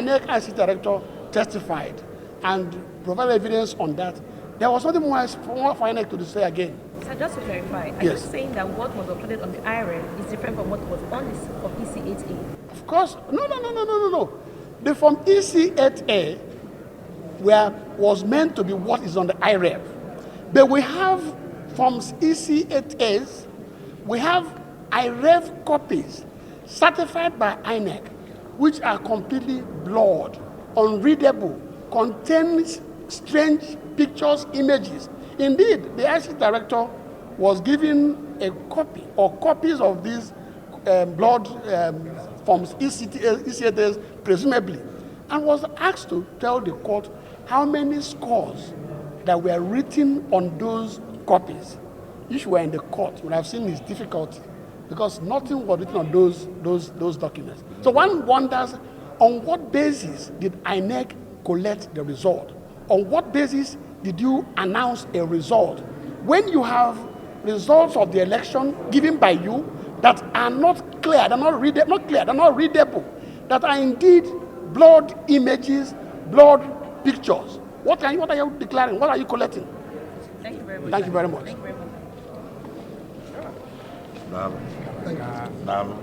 INEC ICT director testified and provided evidence on that. There was nothing more for INEC to say again. So just to clarify, are you saying that what was uploaded on the IREV is different from what was on this of EC8A? Of course, no. The Form EC8A was meant to be what is on the IREV. But we have Forms EC8As, we have IREV copies certified by INEC, which are completely blurred, unreadable, contains strange pictures, images. Indeed, the ICT director was given a copy or copies of these blurred forms EC8As, presumably, and was asked to tell the court how many scores that were written on those copies. If you were in the court, you would have seen his difficulty because nothing was written on those documents. So one wonders, on what basis did INEC collect the result? On what basis did you announce a result when you have results of the election given by you that are not clear, they're not readable, that are indeed blurred images, blurred pictures? What are you declaring? What are you collecting? Thank you very much. Thank you very much. Thank you very much. Nalo.